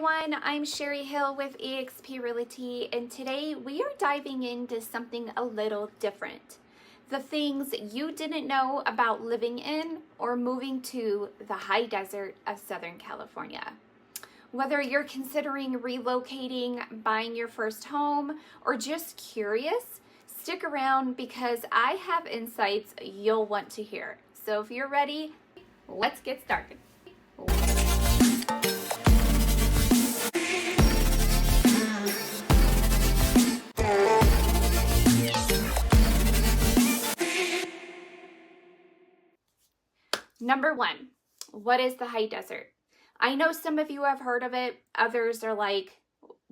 everyone, I'm Sherry Hill with eXp Realty, and today we are diving into something a little different. The things you didn't know about living in or moving to the high desert of Southern California. Whether you're considering relocating, buying your first home, or just curious, stick around because I have insights you'll want to hear. So if you're ready, let's get started. Number one, what is the high desert? I know some of you have heard of it. Others are like,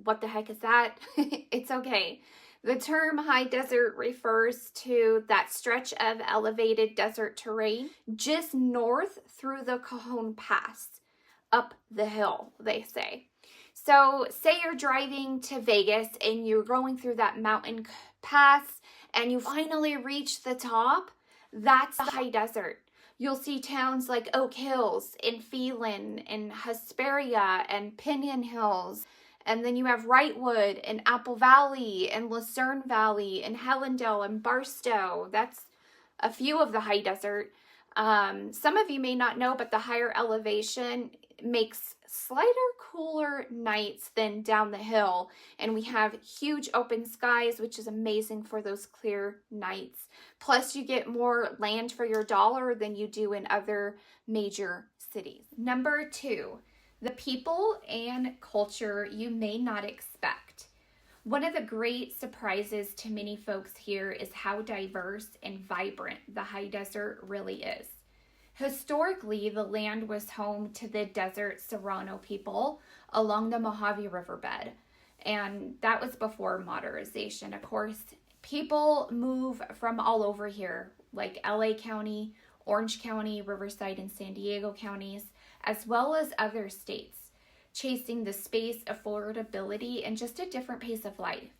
what the heck is that? It's okay. The term high desert refers to that stretch of elevated desert terrain just north through the Cajon Pass, up the hill, they say. So say you're driving to Vegas and you're going through that mountain pass and you finally reach the top. That's the high desert. You'll see towns like Oak Hills and Phelan and Hesperia and Pinion Hills. And then you have Wrightwood and Apple Valley and Lucerne Valley and Helendale and Barstow. That's a few of the high desert. Some of you may not know, but the higher elevation makes slighter cooler nights than down the hill, and we have huge open skies, which is amazing for those clear nights. Plus you get more land for your dollar than you do in other major cities. Number two, the people and culture you may not expect. One of the great surprises to many folks here is how diverse and vibrant the high desert really is. Historically, the land was home to the desert Serrano people along the Mojave Riverbed, and that was before modernization. Of course, people move from all over here, like LA County, Orange County, Riverside, and San Diego counties, as well as other states, chasing the space, affordability, and just a different pace of life.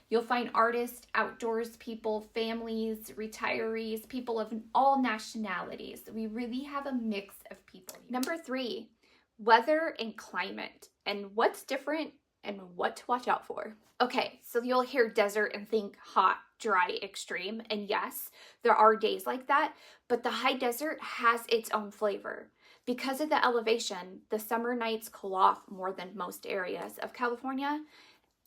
You'll find artists, outdoors people, families, retirees, people of all nationalities. We really have a mix of people. Number three, weather and climate, and what's different and what to watch out for. Okay, so you'll hear desert and think hot, dry, extreme, and yes, there are days like that, but the high desert has its own flavor. Because of the elevation, the summer nights cool off more than most areas of California.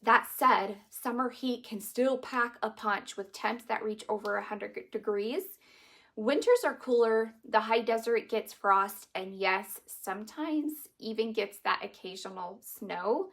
That said, summer heat can still pack a punch with temps that reach over 100 degrees. Winters are cooler, the high desert gets frost, and yes, sometimes even gets that occasional snow.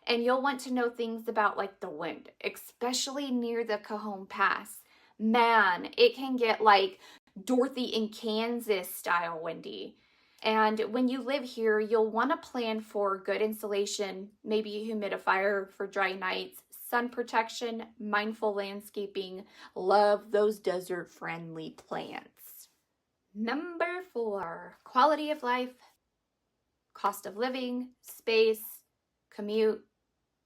And you'll want to know things about like the wind, especially near the Cajon Pass. Man, it can get like Dorothy in Kansas style windy. And when you live here, you'll want to plan for good insulation, maybe a humidifier for dry nights, sun protection, mindful landscaping. Love those desert-friendly plants. Number four, quality of life, cost of living, space, commute.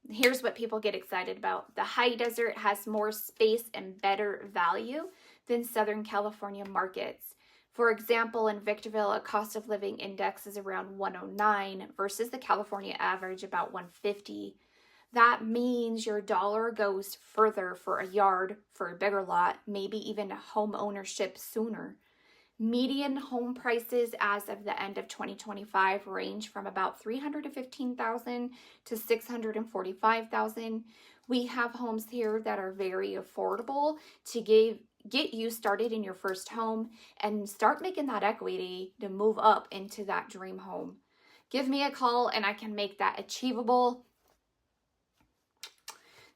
Here's what people get excited about. The high desert has more space and better value than Southern California markets. For example, in Victorville, a cost of living index is around 109 versus the California average about 150. That means your dollar goes further for a yard, for a bigger lot, maybe even home ownership sooner. Median home prices as of the end of 2025 range from about $315,000 to $645,000. We have homes here that are very affordable to get you started in your first home and start making that equity to move up into that dream home. Give me a call and I can make that achievable.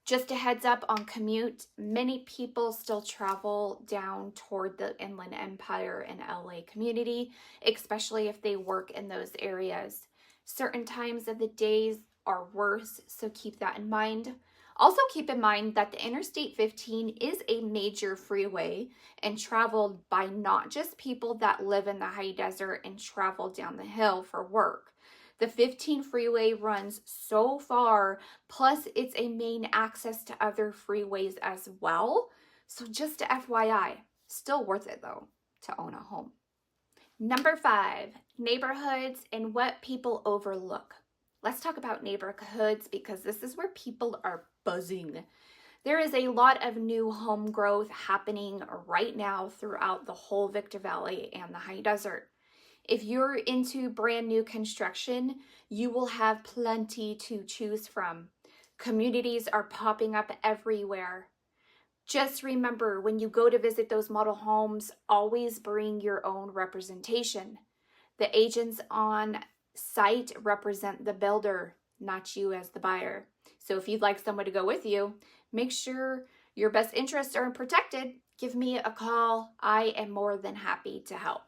Just a heads up on commute, many people still travel down toward the Inland Empire and LA community, especially if they work in those areas. Certain times of the days are worse, so keep that in mind. Also keep in mind that the Interstate 15 is a major freeway and traveled by not just people that live in the high desert and travel down the hill for work. The 15 freeway runs so far, plus it's a main access to other freeways as well. So just a FYI, still worth it though to own a home. Number five, neighborhoods and what people overlook. let's talk about neighborhoods because this is where people are buzzing. There is a lot of new home growth happening right now throughout the whole Victor Valley and the high desert. If you're into brand new construction, you will have plenty to choose from. Communities are popping up everywhere. Just remember, when you go to visit those model homes, always bring your own representation. The agents on site represent the builder, not you as the buyer. So if you'd like someone to go with you, make sure your best interests are protected. Give me a call. I am more than happy to help.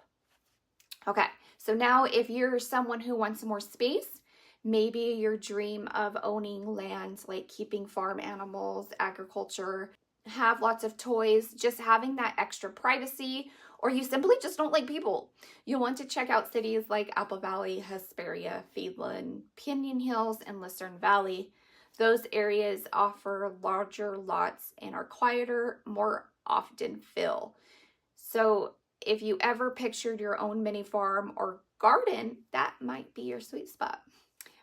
Okay, so now if you're someone who wants more space, maybe your dream of owning land, like keeping farm animals, agriculture, have lots of toys, just having that extra privacy, or you simply just don't like people. You'll want to check out cities like Apple Valley, Hesperia, Phelan, Pinon Hills, and Lucerne Valley. Those areas offer larger lots and are quieter, more often fill. So if you ever pictured your own mini farm or garden, that might be your sweet spot.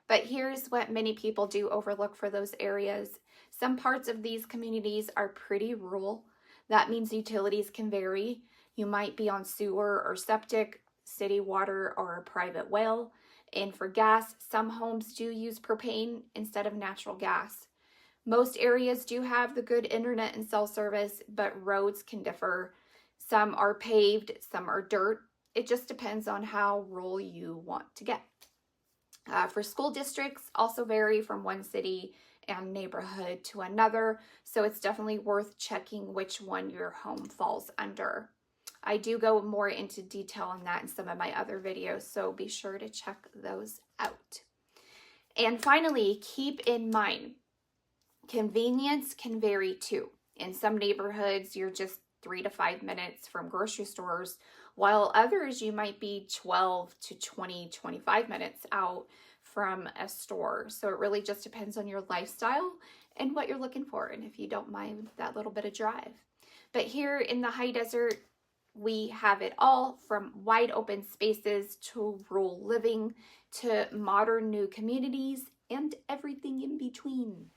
But here's what many people do overlook for those areas. Some parts of these communities are pretty rural. That means utilities can vary. You might be on sewer or septic, city water, or a private well. And for gas, some homes do use propane instead of natural gas. Most areas do have the good internet and cell service, but roads can differ. Some are paved, some are dirt. It just depends on how rural you want to get. For school districts, also vary from one city and neighborhood to another, so it's definitely worth checking which one your home falls under. I do go more into detail on that in some of my other videos, so be sure to check those out. And finally, keep in mind, convenience can vary too. In some neighborhoods, you're just 3 to 5 minutes from grocery stores, while others you might be 12 to 25 minutes out from a store. So it really just depends on your lifestyle and what you're looking for, and if you don't mind that little bit of drive. But here in the high desert, we have it all, from wide open spaces to rural living to modern new communities and everything in between.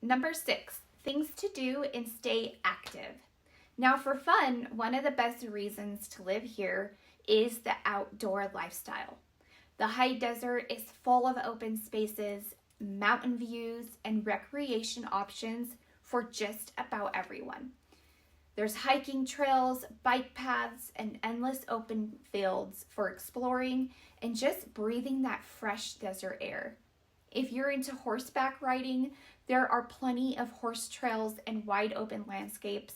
Number 6, things to do and stay active. Now for fun, one of the best reasons to live here is the outdoor lifestyle. The high desert is full of open spaces, mountain views, and recreation options for just about everyone. There's hiking trails, bike paths, and endless open fields for exploring and just breathing that fresh desert air. If you're into horseback riding, there are plenty of horse trails and wide open landscapes.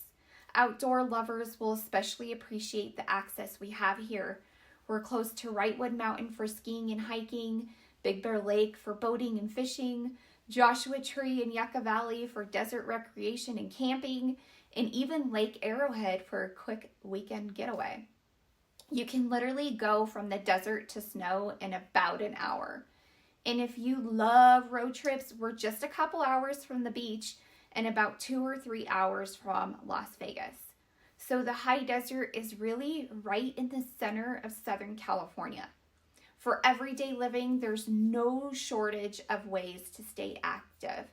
Outdoor lovers will especially appreciate the access we have here. We're close to Wrightwood Mountain for skiing and hiking, Big Bear Lake for boating and fishing, Joshua Tree and Yucca Valley for desert recreation and camping, and even Lake Arrowhead for a quick weekend getaway. You can literally go from the desert to snow in about an hour. And if you love road trips, we're just a couple hours from the beach and about 2 or 3 hours from Las Vegas. So the high desert is really right in the center of Southern California. For everyday living, there's no shortage of ways to stay active.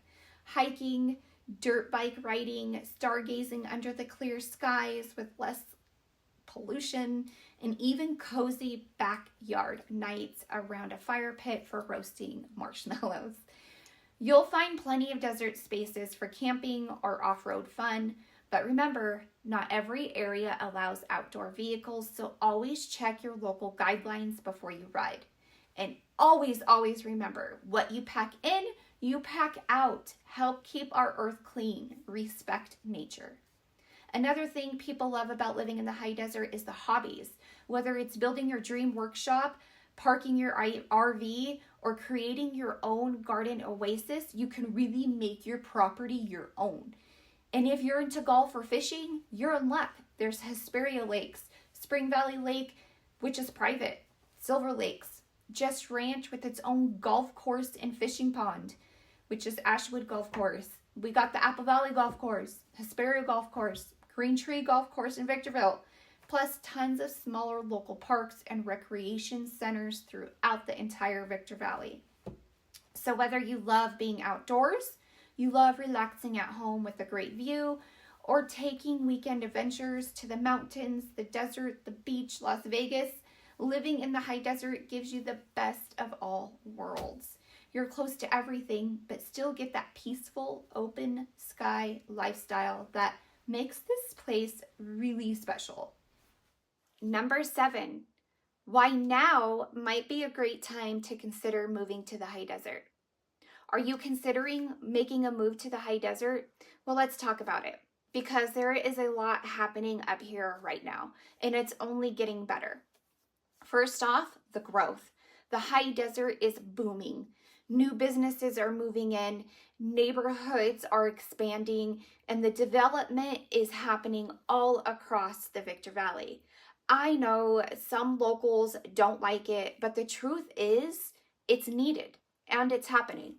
Hiking, dirt bike riding, stargazing under the clear skies with less pollution, and even cozy backyard nights around a fire pit for roasting marshmallows. You'll find plenty of desert spaces for camping or off-road fun, but remember, not every area allows outdoor vehicles, so always check your local guidelines before you ride. And always, always remember, what you pack in, you pack out. Help keep our earth clean. Respect nature. Another thing people love about living in the high desert is the hobbies. Whether it's building your dream workshop, parking your RV, or creating your own garden oasis, you can really make your property your own. And if you're into golf or fishing, you're in luck. There's Hesperia Lakes, Spring Valley Lake, which is private, Silver Lakes, Just Ranch with its own golf course and fishing pond, which is Ashwood Golf Course. We got the Apple Valley Golf Course, Hesperia Golf Course, Green Tree Golf Course in Victorville, plus tons of smaller local parks and recreation centers throughout the entire Victor Valley. So whether you love being outdoors, you love relaxing at home with a great view, or taking weekend adventures to the mountains, the desert, the beach, Las Vegas, living in the high desert gives you the best of all worlds. You're close to everything, but still get that peaceful, open sky lifestyle that makes this place really special. Number 7, why now might be a great time to consider moving to the high desert. Are you considering making a move to the high desert? Well, let's talk about it, because there is a lot happening up here right now, and it's only getting better. First off, the growth. The high desert is booming. New businesses are moving in, neighborhoods are expanding, and the development is happening all across the Victor Valley. I know some locals don't like it, but the truth is it's needed and it's happening.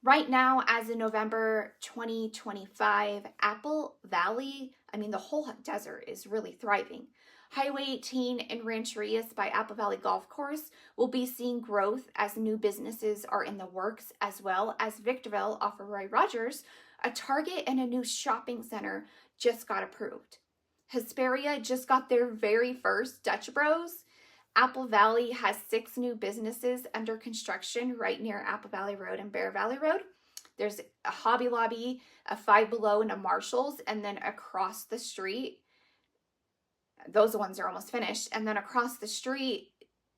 Right now, as of November 2025, Apple Valley, the whole desert is really thriving. Highway 18 and Rancherias by Apple Valley Golf Course will be seeing growth as new businesses are in the works, as well as Victorville off of Roy Rogers, a Target and a new shopping center just got approved. Hesperia just got their very first Dutch Bros. Apple Valley has 6 new businesses under construction right near Apple Valley Road and Bear Valley Road. There's a Hobby Lobby, a Five Below, and a Marshall's, and then across the street, those ones are almost finished. And then across the street,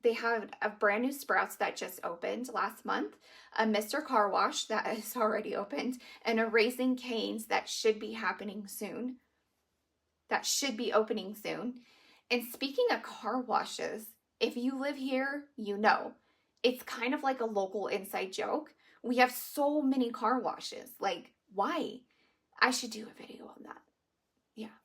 they have a brand new Sprouts that just opened last month, a Mr. Car Wash that is already opened, and a Raising Cane's that should be happening soon. That should be opening soon. And speaking of car washes, if you live here, you know. It's kind of like a local inside joke. We have so many car washes. Like, why? I should do a video on that. Yeah.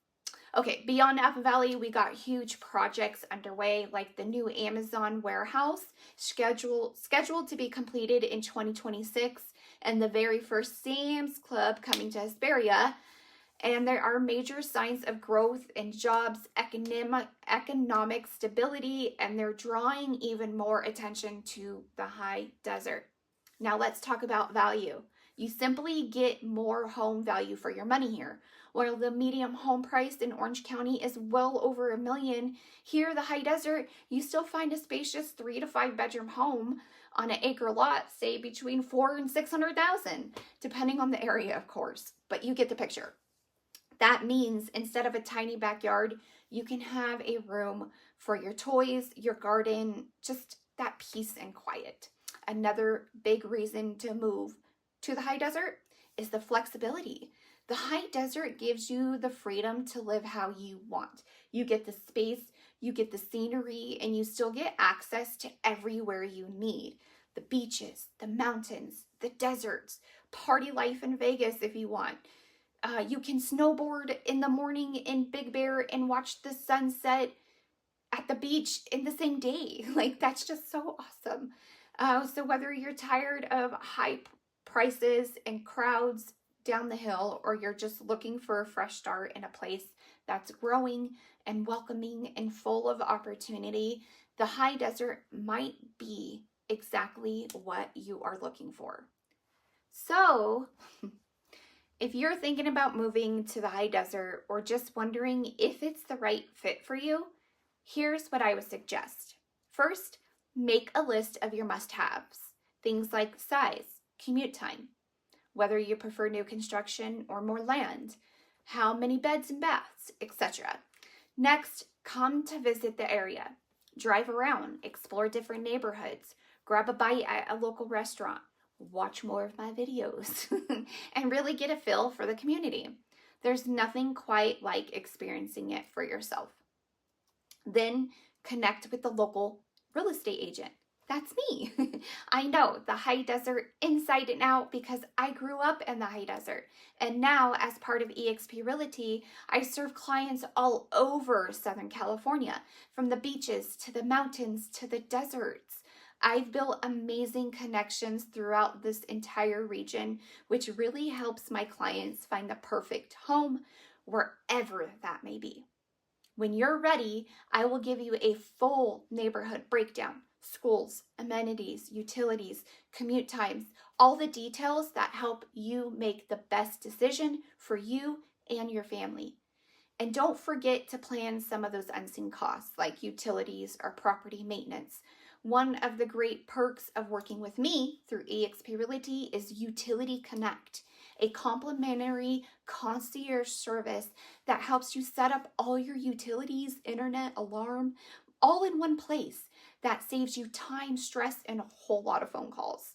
Okay, beyond Apple Valley, we got huge projects underway, like the new Amazon warehouse scheduled to be completed in 2026, and the very first Sam's Club coming to Hesperia. And there are major signs of growth in jobs, economic stability, and they're drawing even more attention to the high desert. Now let's talk about value. You simply get more home value for your money here. While the median home price in Orange County is well over $1 million, here, the high desert, you still find a spacious 3 to 5 bedroom home on an acre lot, say between $400,000 and $600,000, depending on the area, of course. But you get the picture. That means instead of a tiny backyard, you can have a room for your toys, your garden, just that peace and quiet. Another big reason to move to the high desert is the flexibility. The high desert gives you the freedom to live how you want. You get the space, you get the scenery, and you still get access to everywhere you need. The beaches, the mountains, the deserts, party life in Vegas if you want. You can snowboard in the morning in Big Bear and watch the sunset at the beach in the same day. Like, that's just so awesome. So whether you're tired of high prices and crowds down the hill, or you're just looking for a fresh start in a place that's growing and welcoming and full of opportunity, the high desert might be exactly what you are looking for. So if you're thinking about moving to the high desert or just wondering if it's the right fit for you, here's what I would suggest. First, make a list of your must-haves. Things like size, commute time, whether you prefer new construction or more land, how many beds and baths, etc. Next, come to visit the area. Drive around, explore different neighborhoods, grab a bite at a local restaurant, watch more of my videos, and really get a feel for the community. There's nothing quite like experiencing it for yourself. Then connect with the local real estate agent. That's me. I know the high desert inside and out because I grew up in the high desert. And now, as part of eXp Realty, I serve clients all over Southern California, from the beaches to the mountains to the deserts. I've built amazing connections throughout this entire region, which really helps my clients find the perfect home wherever that may be. When you're ready, I will give you a full neighborhood breakdown, schools, amenities, utilities, commute times, all the details that help you make the best decision for you and your family. And don't forget to plan some of those unseen costs like utilities or property maintenance. One of the great perks of working with me through eXp Realty is Utility Connect, a complimentary concierge service that helps you set up all your utilities, internet, alarm, all in one place. That saves you time, stress, and a whole lot of phone calls.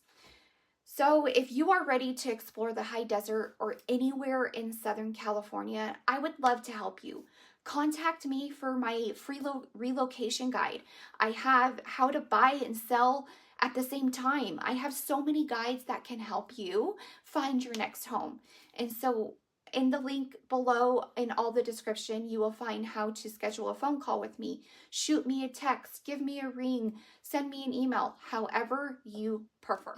So if you are ready to explore the high desert or anywhere in Southern California, I would love to help you. Contact me for my free relocation guide. I have how to buy and sell at the same time. I have so many guides that can help you find your next home. And so in the link below in all the description, you will find how to schedule a phone call with me. Shoot me a text, give me a ring, send me an email, however you prefer.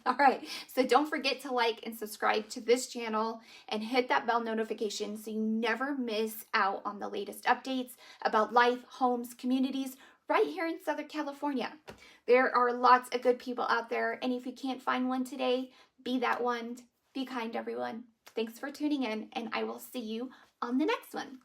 All right, so don't forget to like and subscribe to this channel and hit that bell notification so you never miss out on the latest updates about life, homes, communities right here in Southern California. There are lots of good people out there, and if you can't find one today, be that one. Be kind, everyone. Thanks for tuning in, and I will see you on the next one.